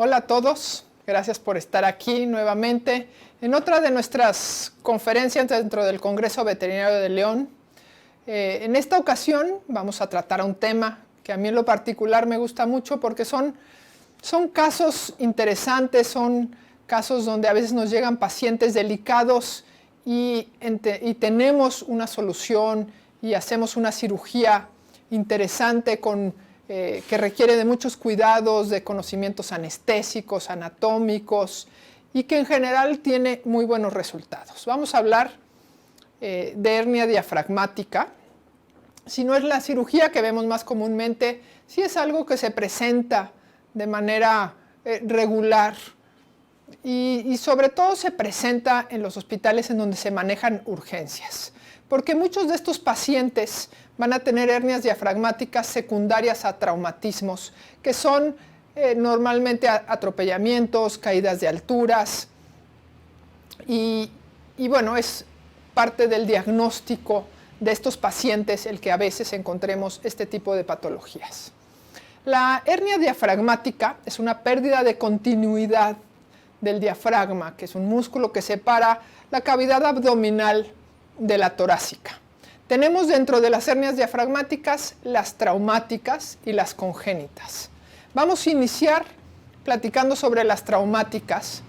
Hola a todos, gracias por estar aquí nuevamente en otra de nuestras conferencias dentro del Congreso Veterinario de León. En esta ocasión vamos a tratar un tema que a mí en lo particular me gusta mucho porque son casos interesantes, son casos donde a veces nos llegan pacientes delicados y tenemos una solución y hacemos una cirugía interesante que requiere de muchos cuidados, de conocimientos anestésicos, anatómicos y que en general tiene muy buenos resultados. Vamos a hablar de hernia diafragmática. Si no es la cirugía que vemos más comúnmente, sí es algo que se presenta de manera regular y sobre todo se presenta en los hospitales en donde se manejan urgencias, porque muchos de estos pacientes van a tener hernias diafragmáticas secundarias a traumatismos, que son normalmente atropellamientos, caídas de alturas, y bueno, es parte del diagnóstico de estos pacientes el que a veces encontremos este tipo de patologías. La hernia diafragmática es una pérdida de continuidad del diafragma, que es un músculo que separa la cavidad abdominal de la torácica. Tenemos dentro de las hernias diafragmáticas las traumáticas y las congénitas. Vamos a iniciar platicando sobre las traumáticas,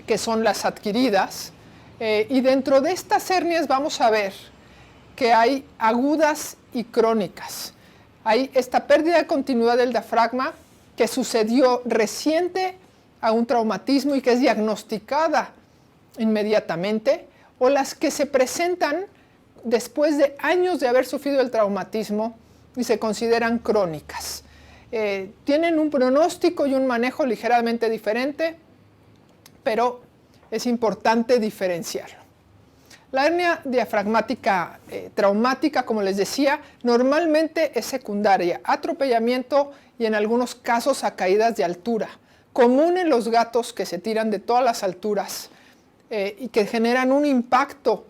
que son las adquiridas, y dentro de estas hernias vamos a ver que hay agudas y crónicas. Hay esta pérdida de continuidad del diafragma que sucedió reciente a un traumatismo y que es diagnosticada inmediatamente, o las que se presentan después de años de haber sufrido el traumatismo y se consideran crónicas. Tienen un pronóstico y un manejo ligeramente diferente, pero es importante diferenciarlo. La hernia diafragmática traumática, como les decía, normalmente es secundaria, atropellamiento y en algunos casos a caídas de altura, común en los gatos que se tiran de todas las alturas y que generan un impacto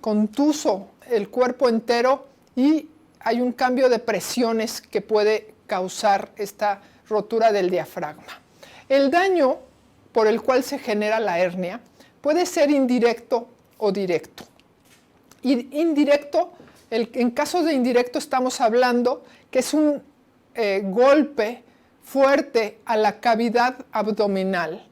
contuso el cuerpo entero y hay un cambio de presiones que puede causar esta rotura del diafragma. El daño por el cual se genera la hernia puede ser indirecto o directo. Indirecto, en caso de indirecto estamos hablando que es un golpe fuerte a la cavidad abdominal,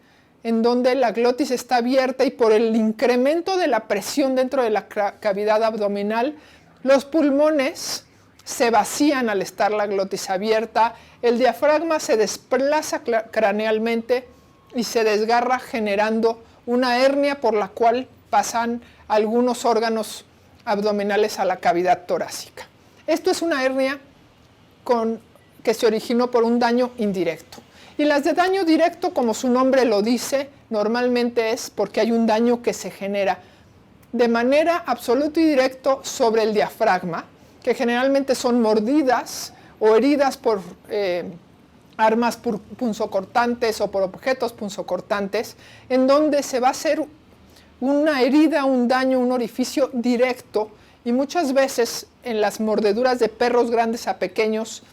en donde la glotis está abierta y por el incremento de la presión dentro de la cavidad abdominal, los pulmones se vacían al estar la glotis abierta, el diafragma se desplaza cranealmente y se desgarra generando una hernia por la cual pasan algunos órganos abdominales a la cavidad torácica. Esto es una hernia que se originó por un daño indirecto. Y las de daño directo, como su nombre lo dice, normalmente es porque hay un daño que se genera de manera absoluta y directa sobre el diafragma, que generalmente son mordidas o heridas por armas punzocortantes o por objetos punzocortantes, en donde se va a hacer una herida, un daño, un orificio directo, y muchas veces en las mordeduras de perros grandes a pequeños,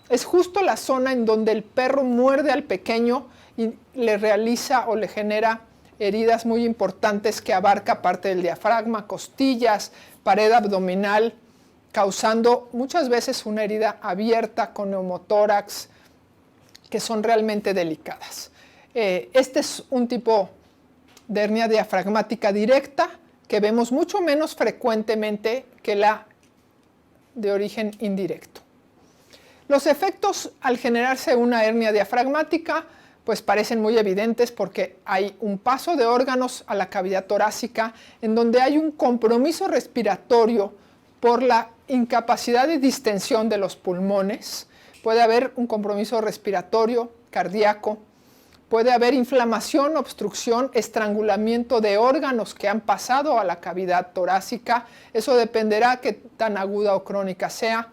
es justo la zona en donde el perro muerde al pequeño y le realiza o le genera heridas muy importantes que abarca parte del diafragma, costillas, pared abdominal, causando muchas veces una herida abierta con neumotórax, que son realmente delicadas. Este es un tipo de hernia diafragmática directa que vemos mucho menos frecuentemente que la de origen indirecto. Los efectos al generarse una hernia diafragmática pues parecen muy evidentes porque hay un paso de órganos a la cavidad torácica en donde hay un compromiso respiratorio por la incapacidad de distensión de los pulmones, puede haber un compromiso respiratorio, cardíaco, puede haber inflamación, obstrucción, estrangulamiento de órganos que han pasado a la cavidad torácica, eso dependerá qué tan aguda o crónica sea.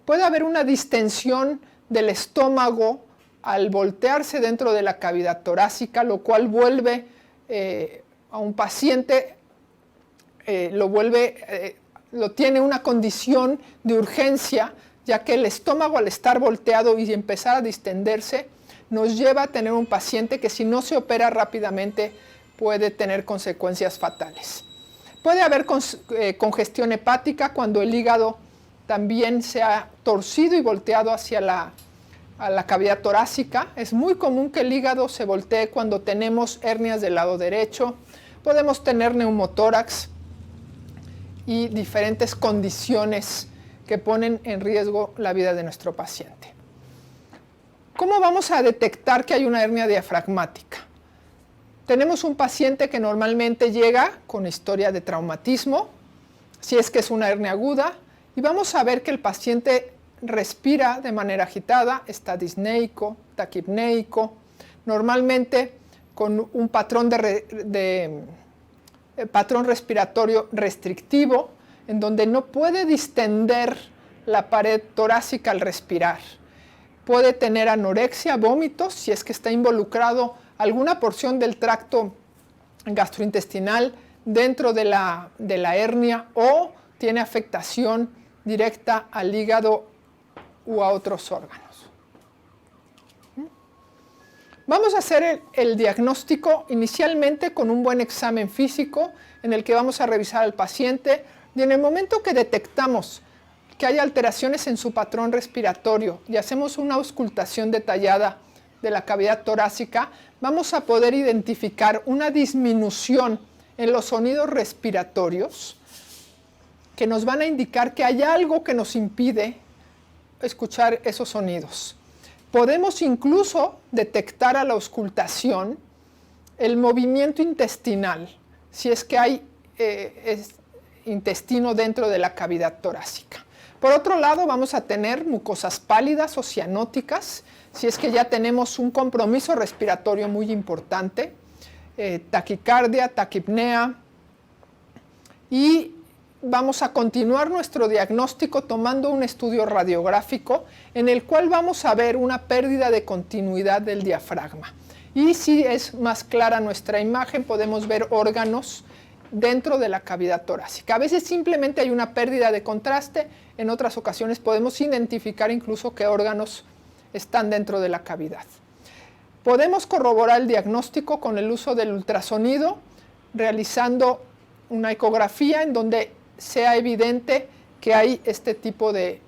Puede haber una distensión del estómago al voltearse dentro de la cavidad torácica, lo cual vuelve a un paciente, lo tiene una condición de urgencia, ya que el estómago al estar volteado y empezar a distenderse, nos lleva a tener un paciente que si no se opera rápidamente puede tener consecuencias fatales. Puede haber congestión hepática cuando el hígado también se ha torcido y volteado hacia la cavidad torácica. Es muy común que el hígado se voltee cuando tenemos hernias del lado derecho. Podemos tener neumotórax y diferentes condiciones que ponen en riesgo la vida de nuestro paciente. ¿Cómo vamos a detectar que hay una hernia diafragmática? Tenemos un paciente que normalmente llega con historia de traumatismo, si es que es una hernia aguda, y vamos a ver que el paciente respira de manera agitada, está disneico, taquipneico, normalmente con un patrón patrón respiratorio restrictivo, en donde no puede distender la pared torácica al respirar. Puede tener anorexia, vómitos, si es que está involucrado alguna porción del tracto gastrointestinal dentro de la hernia o tiene afectación directa al hígado u a otros órganos. Vamos a hacer el diagnóstico inicialmente con un buen examen físico en el que vamos a revisar al paciente y en el momento que detectamos que hay alteraciones en su patrón respiratorio y hacemos una auscultación detallada de la cavidad torácica, vamos a poder identificar una disminución en los sonidos respiratorios que nos van a indicar que hay algo que nos impide escuchar esos sonidos. Podemos incluso detectar a la auscultación el movimiento intestinal, si es que hay intestino dentro de la cavidad torácica. Por otro lado, vamos a tener mucosas pálidas o cianóticas, si es que ya tenemos un compromiso respiratorio muy importante, taquicardia, taquipnea, y vamos a continuar nuestro diagnóstico tomando un estudio radiográfico en el cual vamos a ver una pérdida de continuidad del diafragma. Y si es más clara nuestra imagen, podemos ver órganos dentro de la cavidad torácica. A veces simplemente hay una pérdida de contraste, en otras ocasiones podemos identificar incluso qué órganos están dentro de la cavidad. Podemos corroborar el diagnóstico con el uso del ultrasonido, realizando una ecografía en donde sea evidente que hay este tipo de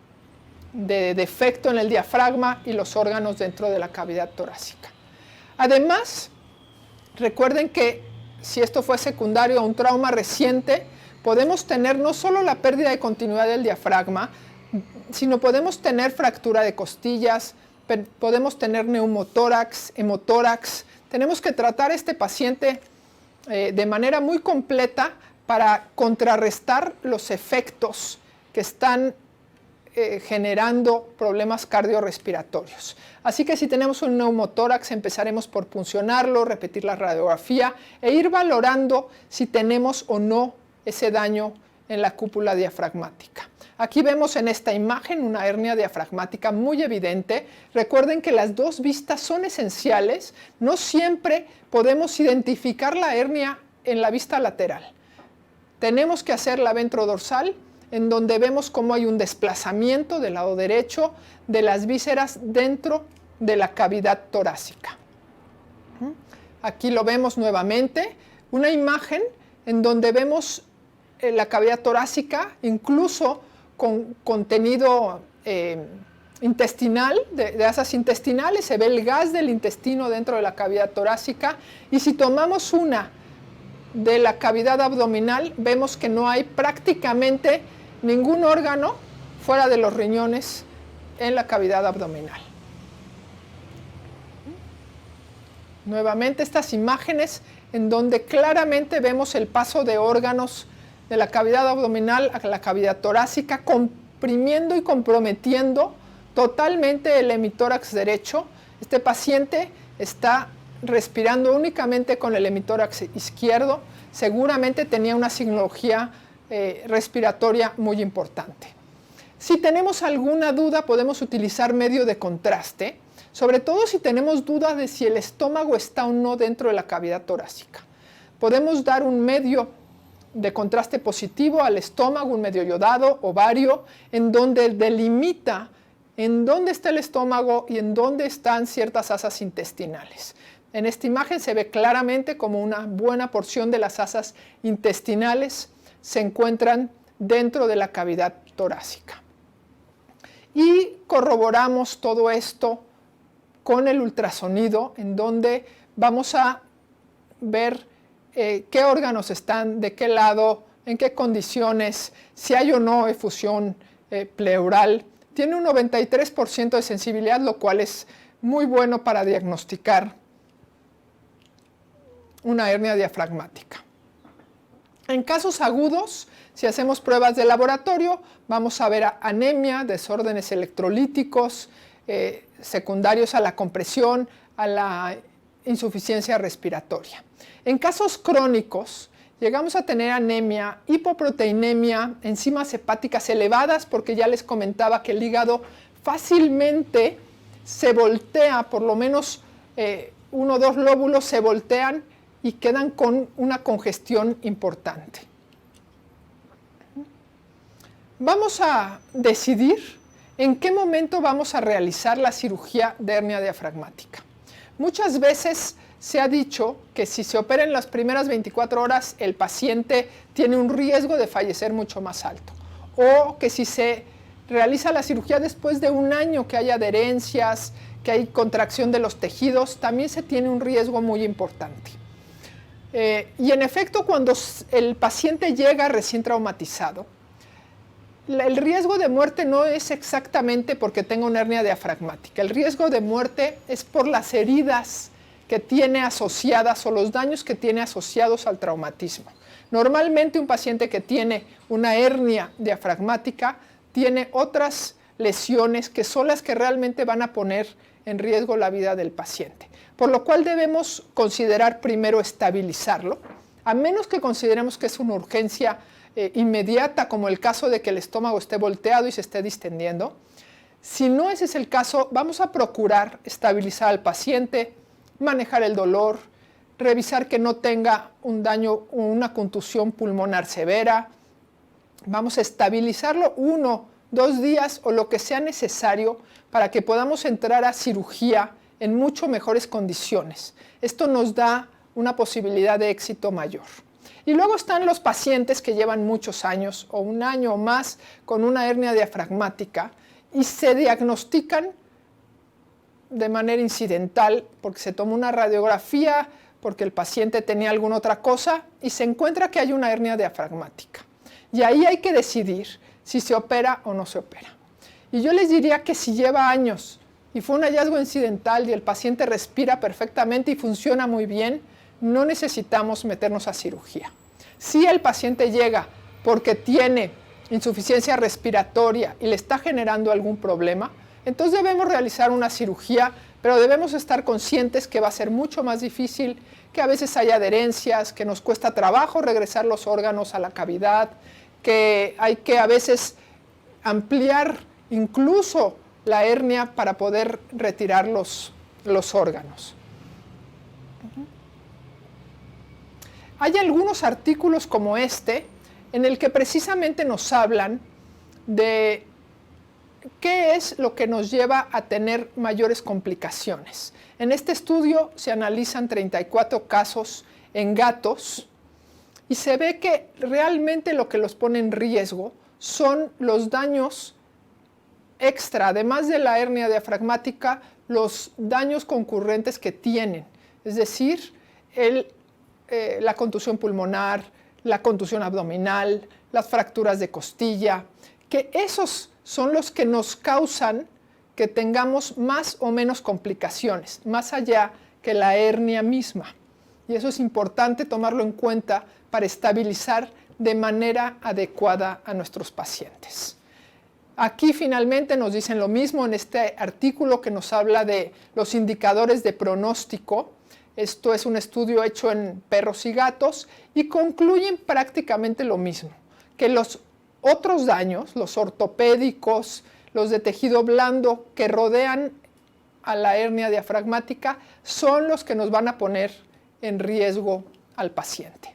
defecto en el diafragma y los órganos dentro de la cavidad torácica. Además, recuerden que si esto fue secundario a un trauma reciente, podemos tener no solo la pérdida de continuidad del diafragma, sino podemos tener fractura de costillas, podemos tener neumotórax, hemotórax. Tenemos que tratar a este paciente de manera muy completa para contrarrestar los efectos que están generando problemas cardiorrespiratorios. Así que si tenemos un neumotórax, empezaremos por puncionarlo, repetir la radiografía e ir valorando si tenemos o no ese daño en la cúpula diafragmática. Aquí vemos en esta imagen una hernia diafragmática muy evidente. Recuerden que las dos vistas son esenciales. No siempre podemos identificar la hernia en la vista lateral. Tenemos que hacer la ventrodorsal, en donde vemos cómo hay un desplazamiento del lado derecho de las vísceras dentro de la cavidad torácica. Aquí lo vemos nuevamente, una imagen en donde vemos la cavidad torácica, incluso con contenido intestinal, de asas intestinales, se ve el gas del intestino dentro de la cavidad torácica, y si tomamos una de la cavidad abdominal, vemos que no hay prácticamente ningún órgano fuera de los riñones en la cavidad abdominal. Nuevamente estas imágenes en donde claramente vemos el paso de órganos de la cavidad abdominal a la cavidad torácica, comprimiendo y comprometiendo totalmente el hemitórax derecho. Este paciente está respirando únicamente con el hemitórax izquierdo, seguramente tenía una sinología respiratoria muy importante. Si tenemos alguna duda, podemos utilizar medio de contraste, sobre todo si tenemos duda de si el estómago está o no dentro de la cavidad torácica. Podemos dar un medio de contraste positivo al estómago, un medio yodado o bario, en donde delimita en dónde está el estómago y en dónde están ciertas asas intestinales. En esta imagen se ve claramente como una buena porción de las asas intestinales se encuentran dentro de la cavidad torácica. Y corroboramos todo esto con el ultrasonido, en donde vamos a ver qué órganos están, de qué lado, en qué condiciones, si hay o no efusión pleural. Tiene un 93% de sensibilidad, lo cual es muy bueno para diagnosticar una hernia diafragmática. En casos agudos, si hacemos pruebas de laboratorio, vamos a ver anemia, desórdenes electrolíticos, secundarios a la compresión, a la insuficiencia respiratoria. En casos crónicos, llegamos a tener anemia, hipoproteinemia, enzimas hepáticas elevadas, porque ya les comentaba que el hígado fácilmente se voltea, por lo menos 1 o 2 lóbulos se voltean y quedan con una congestión importante. Vamos a decidir en qué momento vamos a realizar la cirugía de hernia diafragmática. Muchas veces se ha dicho que si se opera en las primeras 24 horas, el paciente tiene un riesgo de fallecer mucho más alto. O que si se realiza la cirugía después de 1 año, que hay adherencias, que hay contracción de los tejidos, también se tiene un riesgo muy importante. Y en efecto, cuando el paciente llega recién traumatizado, el riesgo de muerte no es exactamente porque tenga una hernia diafragmática. El riesgo de muerte es por las heridas que tiene asociadas o los daños que tiene asociados al traumatismo. Normalmente un paciente que tiene una hernia diafragmática tiene otras lesiones que son las que realmente van a poner en riesgo la vida del paciente. Por lo cual debemos considerar primero estabilizarlo, a menos que consideremos que es una urgencia inmediata, como el caso de que el estómago esté volteado y se esté distendiendo. Si no ese es el caso, vamos a procurar estabilizar al paciente, manejar el dolor, revisar que no tenga un daño o una contusión pulmonar severa. Vamos a estabilizarlo 1 o 2 días o lo que sea necesario para que podamos entrar a cirugía en mucho mejores condiciones. Esto nos da una posibilidad de éxito mayor. Y luego están los pacientes que llevan muchos años o 1 año o más con una hernia diafragmática y se diagnostican de manera incidental porque se toma una radiografía, porque el paciente tenía alguna otra cosa y se encuentra que hay una hernia diafragmática. Y ahí hay que decidir si se opera o no se opera. Y yo les diría que si lleva años y fue un hallazgo incidental y el paciente respira perfectamente y funciona muy bien, no necesitamos meternos a cirugía. Si el paciente llega porque tiene insuficiencia respiratoria y le está generando algún problema, entonces debemos realizar una cirugía, pero debemos estar conscientes que va a ser mucho más difícil, que a veces hay adherencias, que nos cuesta trabajo regresar los órganos a la cavidad, que hay que a veces ampliar incluso la hernia para poder retirar los órganos. Hay algunos artículos como este en el que precisamente nos hablan de qué es lo que nos lleva a tener mayores complicaciones. En este estudio se analizan 34 casos en gatos y se ve que realmente lo que los pone en riesgo son los daños extra, además de la hernia diafragmática, los daños concurrentes que tienen, es decir, la contusión pulmonar, la contusión abdominal, las fracturas de costilla, que esos son los que nos causan que tengamos más o menos complicaciones, más allá que la hernia misma. Y eso es importante tomarlo en cuenta para estabilizar de manera adecuada a nuestros pacientes. Aquí finalmente nos dicen lo mismo en este artículo que nos habla de los indicadores de pronóstico. Esto es un estudio hecho en perros y gatos y concluyen prácticamente lo mismo, que los otros daños, los ortopédicos, los de tejido blando que rodean a la hernia diafragmática, son los que nos van a poner en riesgo al paciente.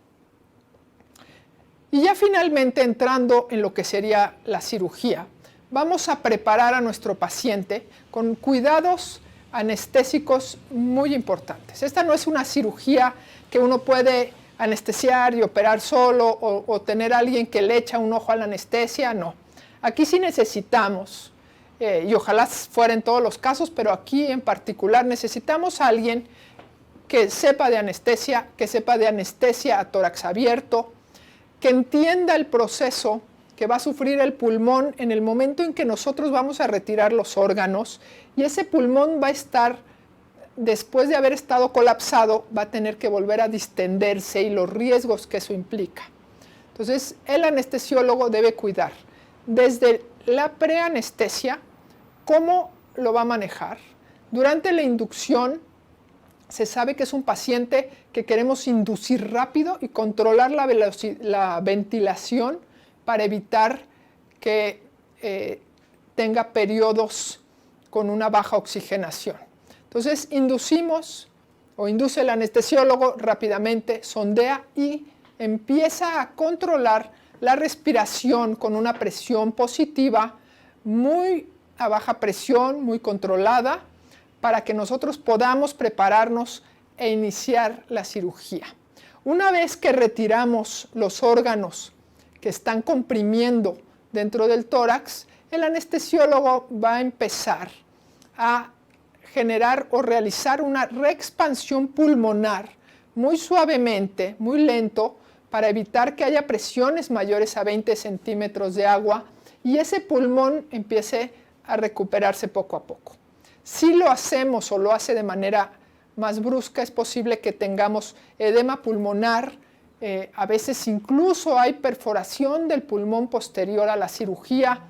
Y ya finalmente entrando en lo que sería la cirugía, vamos a preparar a nuestro paciente con cuidados anestésicos muy importantes. Esta no es una cirugía que uno puede anestesiar y operar solo o tener a alguien que le echa un ojo a la anestesia, no. Aquí sí necesitamos, y ojalá fuera en todos los casos, pero aquí en particular necesitamos a alguien que sepa de anestesia a tórax abierto, que entienda el proceso que va a sufrir el pulmón en el momento en que nosotros vamos a retirar los órganos, y ese pulmón va a estar, después de haber estado colapsado, va a tener que volver a distenderse y los riesgos que eso implica. Entonces, el anestesiólogo debe cuidar desde la preanestesia, cómo lo va a manejar. Durante la inducción, se sabe que es un paciente que queremos inducir rápido y controlar la ventilación para evitar que tenga periodos con una baja oxigenación. Entonces, induce el anestesiólogo rápidamente, sondea y empieza a controlar la respiración con una presión positiva, muy a baja presión, muy controlada, para que nosotros podamos prepararnos e iniciar la cirugía. Una vez que retiramos los órganos que están comprimiendo dentro del tórax, el anestesiólogo va a empezar a generar o realizar una reexpansión pulmonar muy suavemente, muy lento, para evitar que haya presiones mayores a 20 centímetros de agua y ese pulmón empiece a recuperarse poco a poco. Si lo hacemos o lo hace de manera más brusca, es posible que tengamos edema pulmonar, a veces incluso hay perforación del pulmón posterior a la cirugía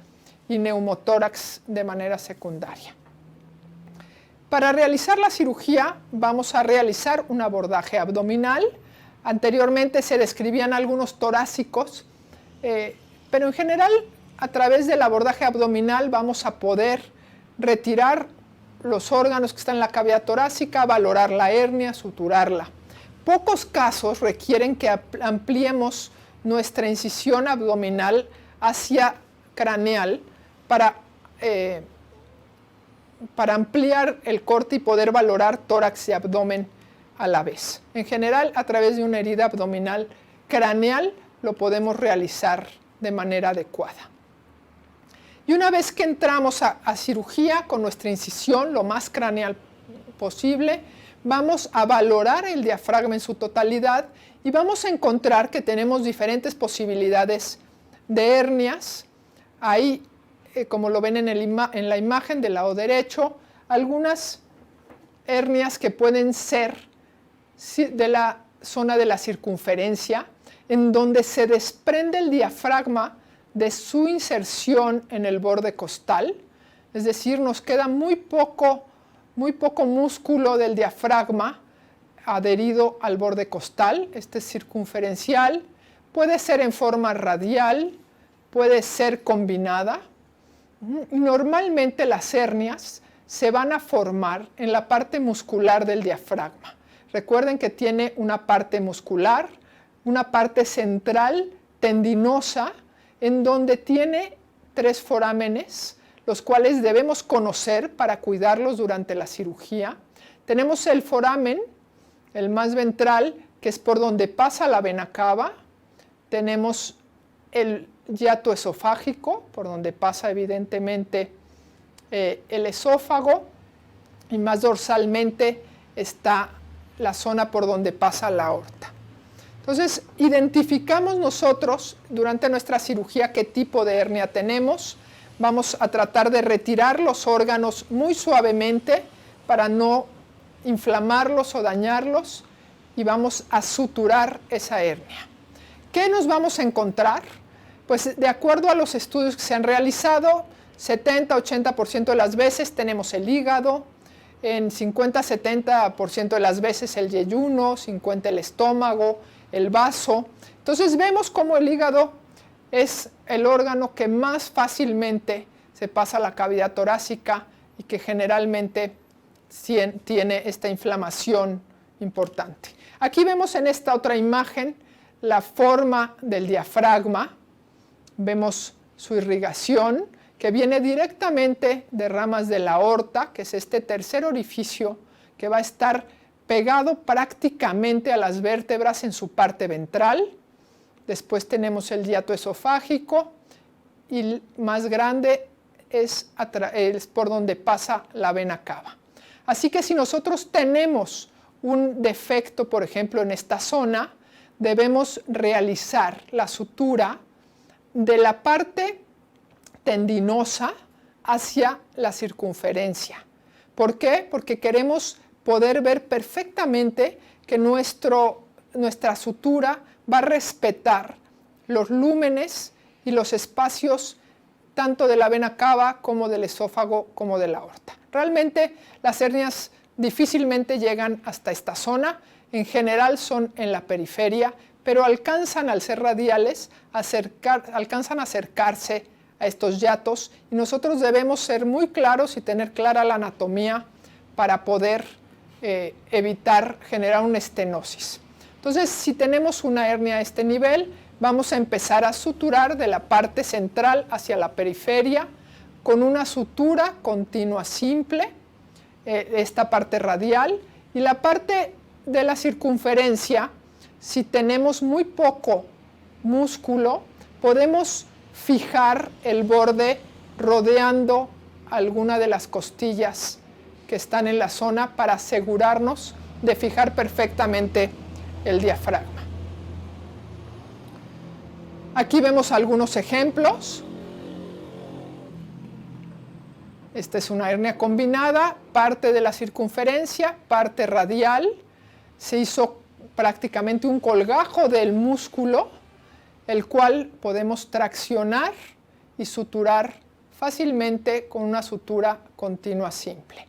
y neumotórax de manera secundaria. Para realizar la cirugía vamos a realizar un abordaje abdominal. Anteriormente se describían algunos torácicos, pero en general a través del abordaje abdominal vamos a poder retirar los órganos que están en la cavidad torácica, valorar la hernia, suturarla. Pocos casos requieren que ampliemos nuestra incisión abdominal hacia craneal para ampliar el corte y poder valorar tórax y abdomen a la vez. En general, a través de una herida abdominal craneal lo podemos realizar de manera adecuada. Y una vez que entramos a cirugía con nuestra incisión lo más craneal posible, vamos a valorar el diafragma en su totalidad y vamos a encontrar que tenemos diferentes posibilidades de hernias. Ahí, como lo ven en la imagen del lado derecho, algunas hernias que pueden ser de la zona de la circunferencia, en donde se desprende el diafragma de su inserción en el borde costal, es decir, nos queda muy poco músculo del diafragma adherido al borde costal. Este es circunferencial, puede ser en forma radial, puede ser combinada. Normalmente las hernias se van a formar en la parte muscular del diafragma. Recuerden que tiene una parte muscular, una parte central tendinosa, en donde tiene 3 forámenes, los cuales debemos conocer para cuidarlos durante la cirugía. Tenemos el foramen, el más ventral, que es por donde pasa la vena cava. Tenemos el hiato esofágico, por donde pasa evidentemente el esófago, y más dorsalmente está la zona por donde pasa la aorta. Entonces, identificamos nosotros durante nuestra cirugía qué tipo de hernia tenemos. Vamos a tratar de retirar los órganos muy suavemente para no inflamarlos o dañarlos, y vamos a suturar esa hernia. ¿Qué nos vamos a encontrar? Pues de acuerdo a los estudios que se han realizado, 70-80% de las veces tenemos el hígado, en 50-70% de las veces el yeyuno, 50% el estómago, el vaso. Entonces vemos cómo el hígado es el órgano que más fácilmente se pasa a la cavidad torácica y que generalmente tiene esta inflamación importante. Aquí vemos en esta otra imagen la forma del diafragma, vemos su irrigación que viene directamente de ramas de la aorta, que es este tercer orificio que va a estar pegado prácticamente a las vértebras en su parte ventral. Después tenemos el hiato esofágico y el más grande es por donde pasa la vena cava. Así que si nosotros tenemos un defecto, por ejemplo, en esta zona, debemos realizar la sutura de la parte tendinosa hacia la circunferencia. ¿Por qué? Porque queremos poder ver perfectamente que nuestra sutura va a respetar los lúmenes y los espacios tanto de la vena cava como del esófago como de la aorta. Realmente las hernias difícilmente llegan hasta esta zona, en general son en la periferia, pero alcanzan, al ser radiales, alcanzan a acercarse a estos hiatos y nosotros debemos ser muy claros y tener clara la anatomía para poder evitar generar una estenosis. Entonces, si tenemos una hernia a este nivel, vamos a empezar a suturar de la parte central hacia la periferia con una sutura continua simple, esta parte radial, y la parte de la circunferencia, si tenemos muy poco músculo, podemos fijar el borde rodeando alguna de las costillas que están en la zona para asegurarnos de fijar perfectamente el diafragma. Aquí vemos algunos ejemplos. Esta es una hernia combinada, parte de la circunferencia, parte radial. Se hizo prácticamente un colgajo del músculo, el cual podemos traccionar y suturar fácilmente con una sutura continua simple.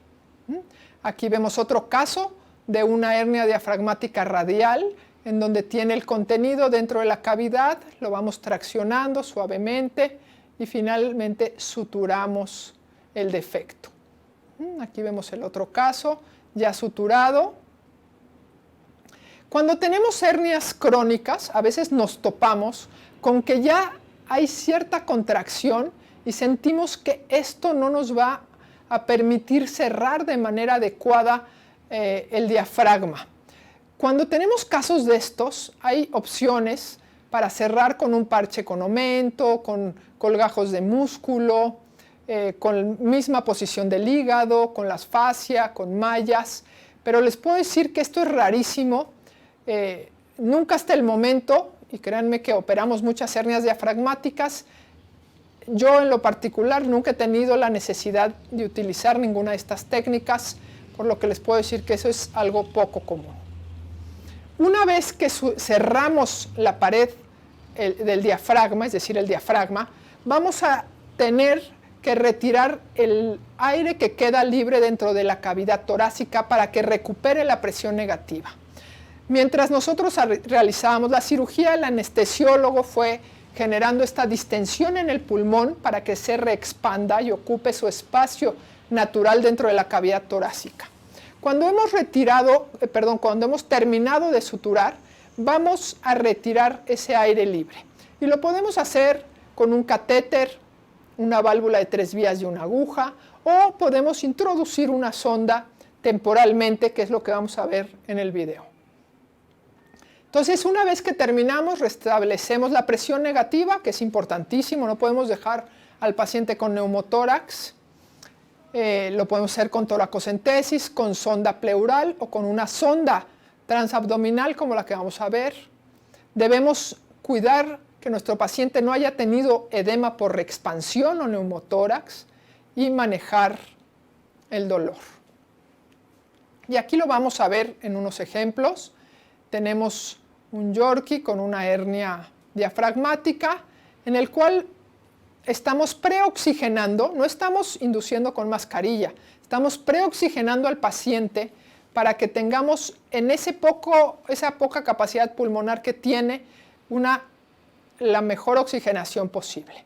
Aquí vemos otro caso de una hernia diafragmática radial, en donde tiene el contenido dentro de la cavidad, lo vamos traccionando suavemente y finalmente suturamos el defecto. Aquí vemos el otro caso, ya suturado. Cuando tenemos hernias crónicas, a veces nos topamos con que ya hay cierta contracción y sentimos que esto no nos va a permitir cerrar de manera adecuada el diafragma. Cuando tenemos casos de estos, hay opciones para cerrar con un parche con aumento, con colgajos de músculo, con la misma posición del hígado, con las fascias, con mallas, pero les puedo decir que esto es rarísimo. Nunca hasta el momento, y créanme que operamos muchas hernias diafragmáticas, yo en lo particular nunca he tenido la necesidad de utilizar ninguna de estas técnicas, por lo que les puedo decir que eso es algo poco común. Una vez que cerramos la pared del diafragma, es decir, el diafragma, vamos a tener que retirar el aire que queda libre dentro de la cavidad torácica para que recupere la presión negativa. Mientras nosotros realizábamos la cirugía, el anestesiólogo fue generando esta distensión en el pulmón para que se reexpanda y ocupe su espacio natural dentro de la cavidad torácica. Cuando hemos terminado de suturar, vamos a retirar ese aire libre. Y lo podemos hacer con un catéter, una válvula de 3 vías y una aguja, o podemos introducir una sonda temporalmente, que es lo que vamos a ver en el video. Entonces, una vez que terminamos, restablecemos la presión negativa, que es importantísimo, no podemos dejar al paciente con neumotórax. Lo podemos hacer con toracocentesis, con sonda pleural o con una sonda transabdominal como la que vamos a ver. Debemos cuidar que nuestro paciente no haya tenido edema por reexpansión o neumotórax y manejar el dolor. Y aquí lo vamos a ver en unos ejemplos. Tenemos un Yorkie con una hernia diafragmática en el cual estamos preoxigenando, no estamos induciendo con mascarilla, estamos preoxigenando al paciente para que tengamos en esa poca capacidad pulmonar que tiene la mejor oxigenación posible.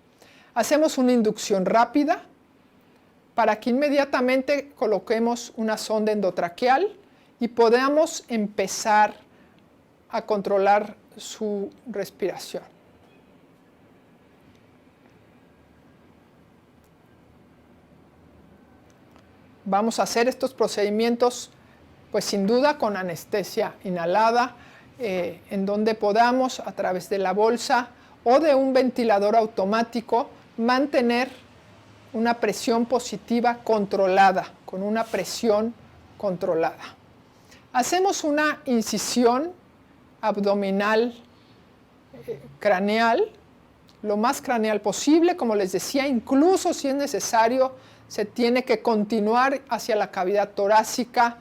Hacemos una inducción rápida para que inmediatamente coloquemos una sonda endotraqueal y podamos empezar a controlar su respiración. Vamos a hacer estos procedimientos, pues sin duda con anestesia inhalada, en donde podamos, a través de la bolsa o de un ventilador automático, mantener una presión positiva controlada, con una presión controlada. Hacemos una incisión abdominal craneal, lo más craneal posible, como les decía, incluso si es necesario, se tiene que continuar hacia la cavidad torácica,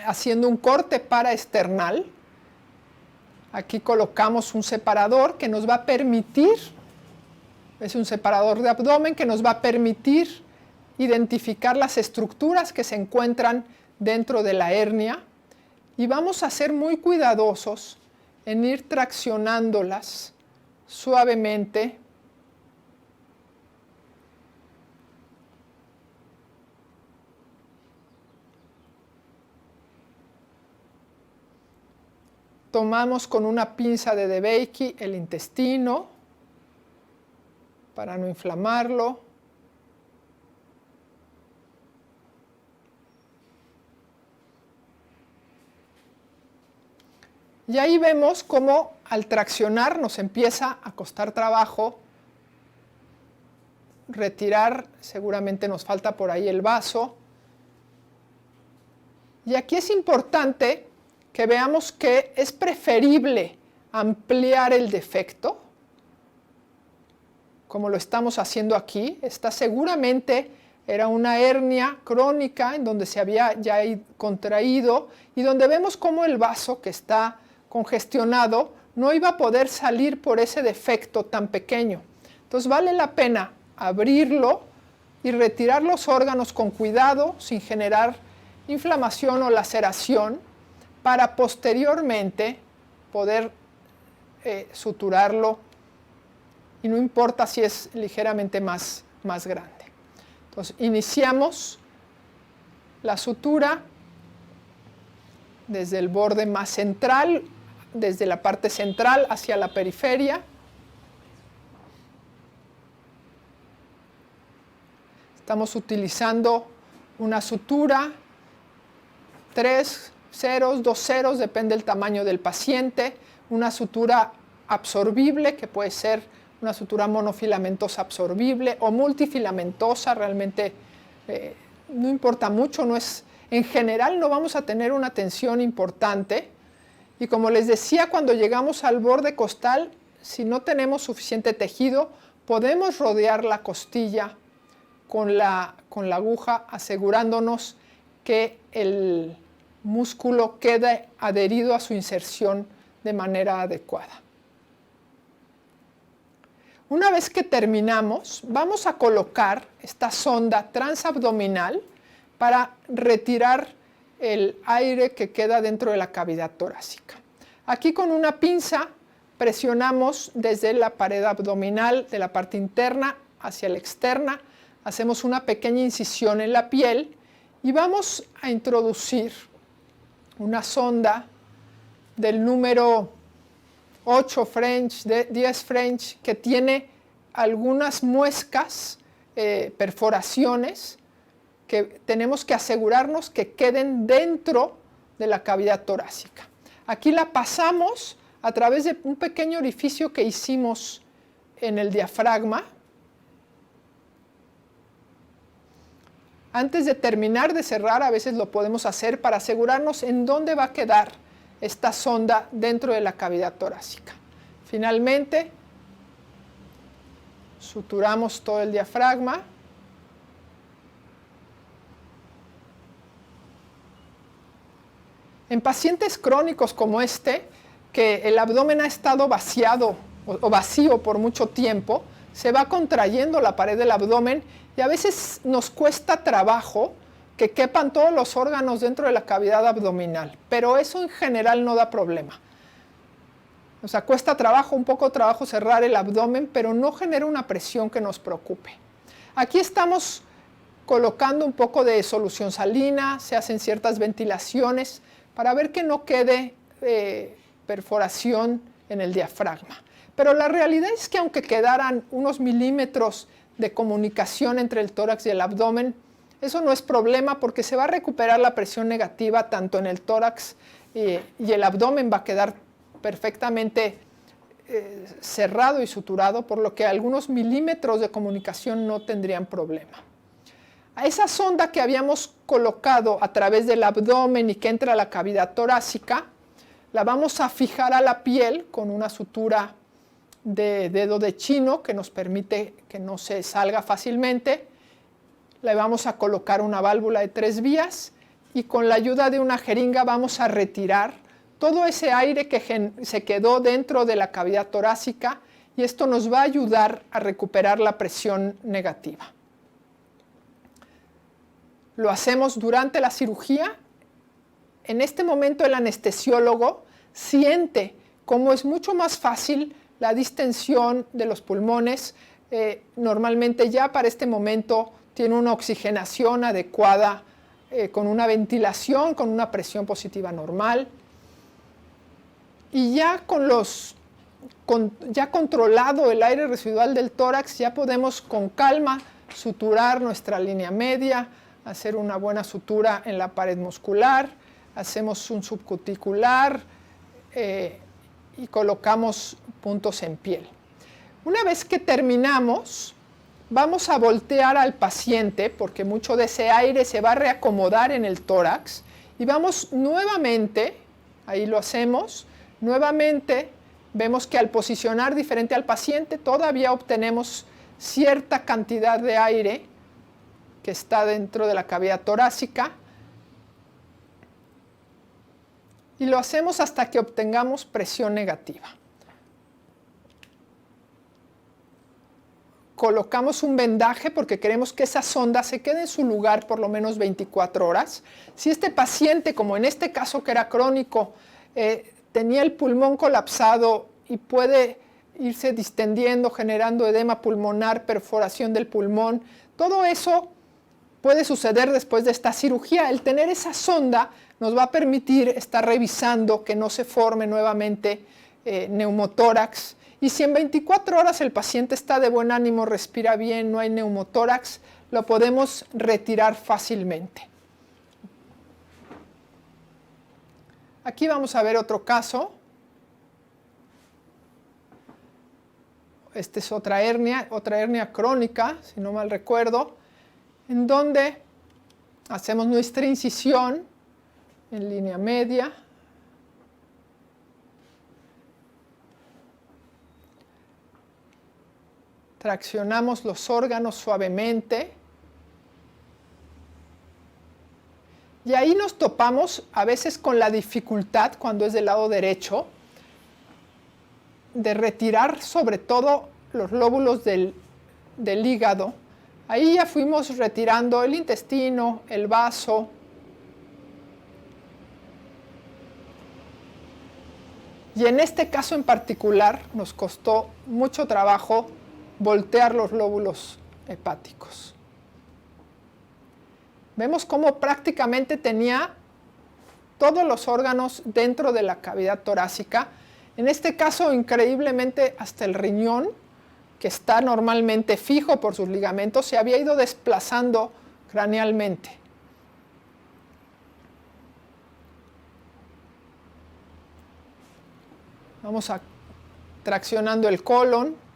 haciendo un corte paraesternal. Aquí colocamos un separador que nos va a permitir, es un separador de abdomen que nos va a permitir identificar las estructuras que se encuentran dentro de la hernia, y vamos a ser muy cuidadosos en ir traccionándolas suavemente tomamos con una pinza de DeBakey el intestino para no inflamarlo. Y ahí vemos cómo al traccionar nos empieza a costar trabajo retirar, seguramente nos falta por ahí el vaso. Y aquí es importante que veamos que es preferible ampliar el defecto, como lo estamos haciendo aquí. Esta seguramente era una hernia crónica en donde se había ya contraído y donde vemos cómo el vaso que está congestionado no iba a poder salir por ese defecto tan pequeño. Entonces vale la pena abrirlo y retirar los órganos con cuidado, sin generar inflamación o laceración, para posteriormente poder suturarlo, y no importa si es ligeramente más grande. Entonces iniciamos la sutura desde el borde más central, desde la parte central hacia la periferia. Estamos utilizando una sutura, 3 ceros, 2 ceros, depende del tamaño del paciente, una sutura absorbible, que puede ser una sutura monofilamentosa absorbible o multifilamentosa, realmente no importa mucho, en general no vamos a tener una tensión importante. Y como les decía, cuando llegamos al borde costal, si no tenemos suficiente tejido, podemos rodear la costilla con la aguja, asegurándonos que el músculo quede adherido a su inserción de manera adecuada. Una vez que terminamos, vamos a colocar esta sonda transabdominal para retirar el aire que queda dentro de la cavidad torácica. Aquí con una pinza presionamos desde la pared abdominal de la parte interna hacia la externa, hacemos una pequeña incisión en la piel y vamos a introducir una sonda del número 8 French, 10 French, que tiene algunas muescas, perforaciones, que tenemos que asegurarnos que queden dentro de la cavidad torácica. Aquí la pasamos a través de un pequeño orificio que hicimos en el diafragma. Antes de terminar de cerrar, a veces lo podemos hacer para asegurarnos en dónde va a quedar esta sonda dentro de la cavidad torácica. Finalmente, suturamos todo el diafragma. En pacientes crónicos como este, que el abdomen ha estado vaciado o vacío por mucho tiempo, se va contrayendo la pared del abdomen y a veces nos cuesta trabajo que quepan todos los órganos dentro de la cavidad abdominal, pero eso en general no da problema. O sea, cuesta trabajo, un poco de trabajo cerrar el abdomen, pero no genera una presión que nos preocupe. Aquí estamos colocando un poco de solución salina, se hacen ciertas ventilaciones para ver que no quede perforación en el diafragma. Pero la realidad es que aunque quedaran unos milímetros de comunicación entre el tórax y el abdomen. Eso no es problema porque se va a recuperar la presión negativa tanto en el tórax y el abdomen va a quedar perfectamente cerrado y suturado, por lo que algunos milímetros de comunicación no tendrían problema. A esa sonda que habíamos colocado a través del abdomen y que entra a la cavidad torácica, la vamos a fijar a la piel con una sutura de dedo de chino que nos permite que no se salga fácilmente. Le vamos a colocar una válvula de 3 vías y con la ayuda de una jeringa vamos a retirar todo ese aire que se quedó dentro de la cavidad torácica y esto nos va a ayudar a recuperar la presión negativa. Lo hacemos durante la cirugía. En este momento el anestesiólogo siente cómo es mucho más fácil la distensión de los pulmones. Normalmente ya para este momento tiene una oxigenación adecuada, con una ventilación, con una presión positiva normal. Y ya ya controlado el aire residual del tórax, ya podemos con calma suturar nuestra línea media, hacer una buena sutura en la pared muscular, hacemos un subcuticular y colocamos puntos en piel. Una vez que terminamos, vamos a voltear al paciente porque mucho de ese aire se va a reacomodar en el tórax y vamos nuevamente, ahí lo hacemos, nuevamente vemos que al posicionar diferente al paciente todavía obtenemos cierta cantidad de aire que está dentro de la cavidad torácica y lo hacemos hasta que obtengamos presión negativa. Colocamos un vendaje porque queremos que esa sonda se quede en su lugar por lo menos 24 horas. Si este paciente, como en este caso que era crónico, tenía el pulmón colapsado y puede irse distendiendo, generando edema pulmonar, perforación del pulmón, todo eso puede suceder después de esta cirugía. El tener esa sonda nos va a permitir estar revisando que no se forme nuevamente neumotórax. Y si en 24 horas el paciente está de buen ánimo, respira bien, no hay neumotórax, lo podemos retirar fácilmente. Aquí vamos a ver otro caso. Esta es otra hernia crónica, si no mal recuerdo, en donde hacemos nuestra incisión en línea media. Traccionamos los órganos suavemente. Y ahí nos topamos a veces con la dificultad, cuando es del lado derecho, de retirar sobre todo los lóbulos del hígado. Ahí ya fuimos retirando el intestino, el vaso. Y en este caso en particular nos costó mucho trabajo voltear los lóbulos hepáticos. Vemos cómo prácticamente tenía todos los órganos dentro de la cavidad torácica. En este caso, increíblemente, hasta el riñón, que está normalmente fijo por sus ligamentos, se había ido desplazando cranealmente. Vamos traccionando el colon.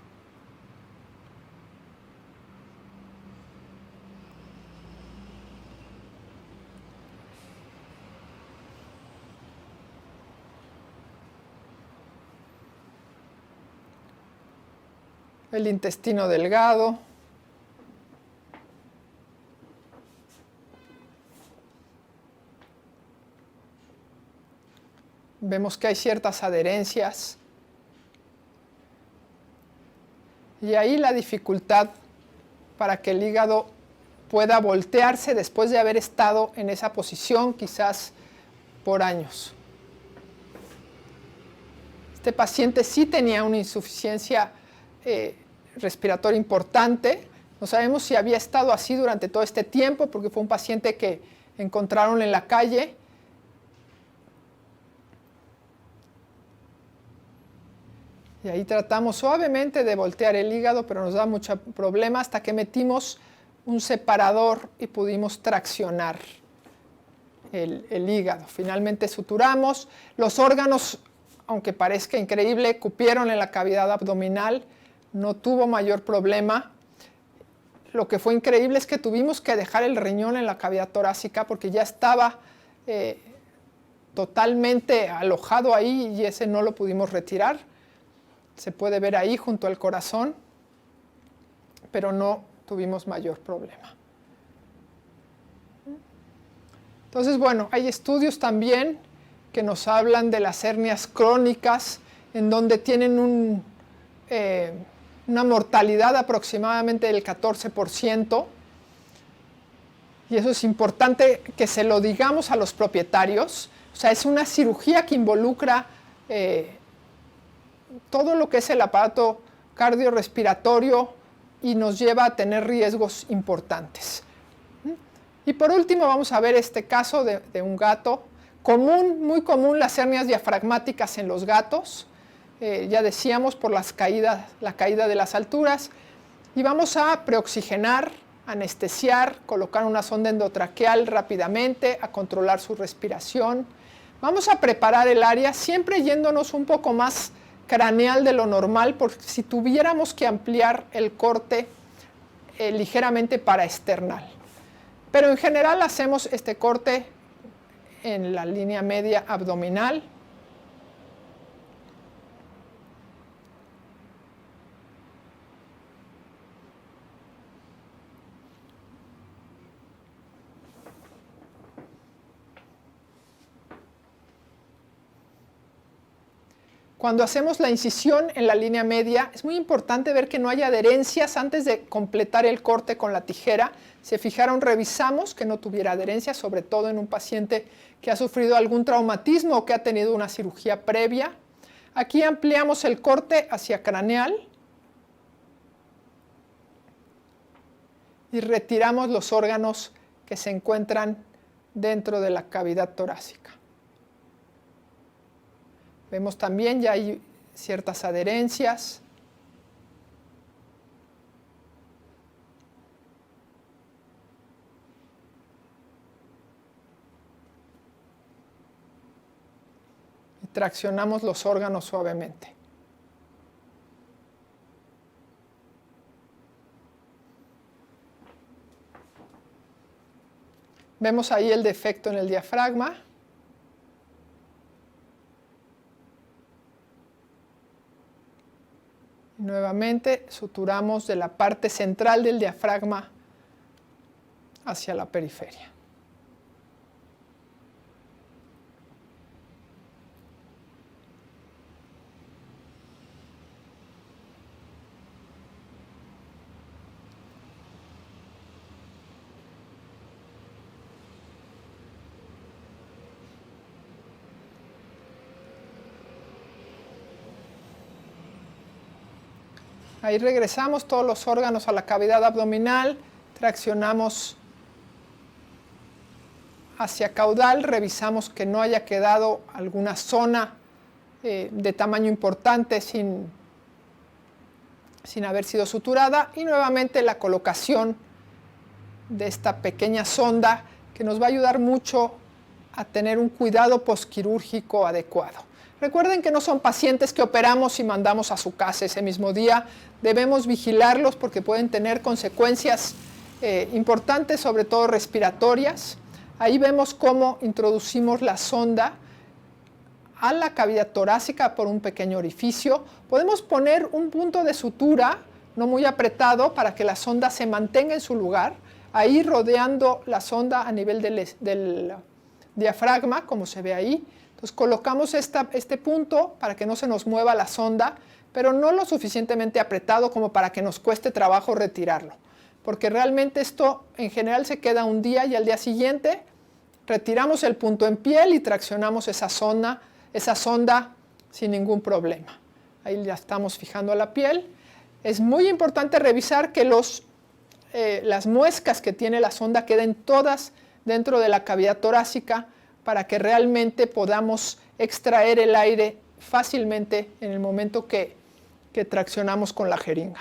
El intestino delgado. Vemos que hay ciertas adherencias. Y ahí la dificultad para que el hígado pueda voltearse después de haber estado en esa posición quizás por años. Este paciente sí tenía una insuficiencia respiratoria importante. No sabemos si había estado así durante todo este tiempo porque fue un paciente que encontraron en la calle. Y ahí tratamos suavemente de voltear el hígado, pero nos da mucho problema hasta que metimos un separador y pudimos traccionar el hígado. Finalmente suturamos. Los órganos, aunque parezca increíble, cupieron en la cavidad abdominal. No tuvo mayor problema. Lo que fue increíble es que tuvimos que dejar el riñón en la cavidad torácica porque ya estaba totalmente alojado ahí y ese no lo pudimos retirar. Se puede ver ahí junto al corazón, pero no tuvimos mayor problema. Entonces, bueno, hay estudios también que nos hablan de las hernias crónicas, en donde tienen una mortalidad aproximadamente del 14%, y eso es importante que se lo digamos a los propietarios. O sea, es una cirugía que involucra todo lo que es el aparato cardiorrespiratorio y nos lleva a tener riesgos importantes. Y por último vamos a ver este caso de un gato. Muy común las hernias diafragmáticas en los gatos. Ya decíamos por la caída de las alturas. Y vamos a preoxigenar, anestesiar, colocar una sonda endotraqueal rápidamente, a controlar su respiración. Vamos a preparar el área, siempre yéndonos un poco más craneal de lo normal, porque si tuviéramos que ampliar el corte ligeramente para external. Pero en general hacemos este corte en la línea media abdominal. Cuando hacemos la incisión en la línea media, es muy importante ver que no haya adherencias antes de completar el corte con la tijera. Se fijaron, revisamos que no tuviera adherencias, sobre todo en un paciente que ha sufrido algún traumatismo o que ha tenido una cirugía previa. Aquí ampliamos el corte hacia craneal y retiramos los órganos que se encuentran dentro de la cavidad torácica. Vemos también ya hay ciertas adherencias. Y traccionamos los órganos suavemente. Vemos ahí el defecto en el diafragma. Nuevamente suturamos de la parte central del diafragma hacia la periferia. Ahí regresamos todos los órganos a la cavidad abdominal, traccionamos hacia caudal, revisamos que no haya quedado alguna zona de tamaño importante sin haber sido suturada, y nuevamente la colocación de esta pequeña sonda que nos va a ayudar mucho a tener un cuidado posquirúrgico adecuado. Recuerden que no son pacientes que operamos y mandamos a su casa ese mismo día. Debemos vigilarlos porque pueden tener consecuencias importantes, sobre todo respiratorias. Ahí vemos cómo introducimos la sonda a la cavidad torácica por un pequeño orificio. Podemos poner un punto de sutura, no muy apretado, para que la sonda se mantenga en su lugar, ahí rodeando la sonda a nivel del diafragma, como se ve ahí. Entonces colocamos este punto para que no se nos mueva la sonda, pero no lo suficientemente apretado como para que nos cueste trabajo retirarlo, porque realmente esto en general se queda un día y al día siguiente retiramos el punto en piel y traccionamos esa sonda sin ningún problema. Ahí ya estamos fijando a la piel. Es muy importante revisar que las muescas que tiene la sonda queden todas dentro de la cavidad torácica para que realmente podamos extraer el aire fácilmente en el momento que que traccionamos con la jeringa.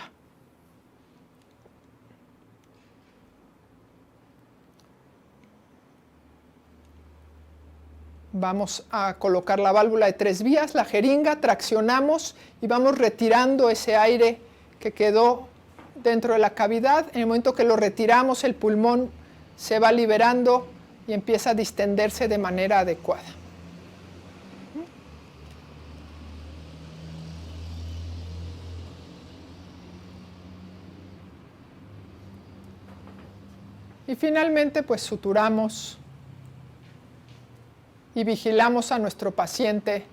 Vamos a colocar la válvula de 3 vías, la jeringa, traccionamos y vamos retirando ese aire que quedó dentro de la cavidad. En el momento que lo retiramos, el pulmón se va liberando y empieza a distenderse de manera adecuada. Y finalmente, pues suturamos y vigilamos a nuestro paciente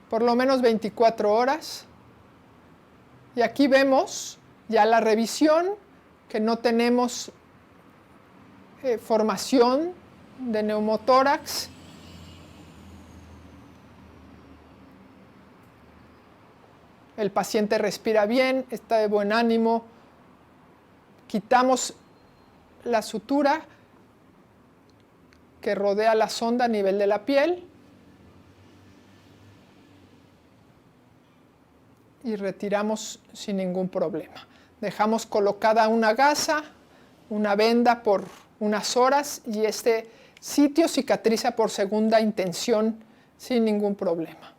por lo menos 24 horas. Y aquí vemos ya la revisión, que no tenemos formación de neumotórax. El paciente respira bien, está de buen ánimo. Quitamos la sutura que rodea la sonda a nivel de la piel y retiramos sin ningún problema. Dejamos colocada una gasa, una venda por unas horas y este sitio cicatriza por segunda intención sin ningún problema.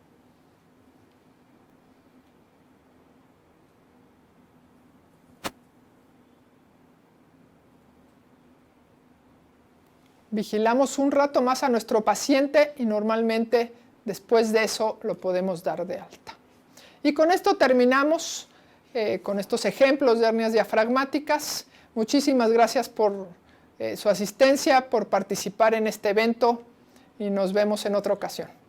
Vigilamos un rato más a nuestro paciente y normalmente después de eso lo podemos dar de alta. Y con esto terminamos con estos ejemplos de hernias diafragmáticas. Muchísimas gracias por su asistencia, por participar en este evento y nos vemos en otra ocasión.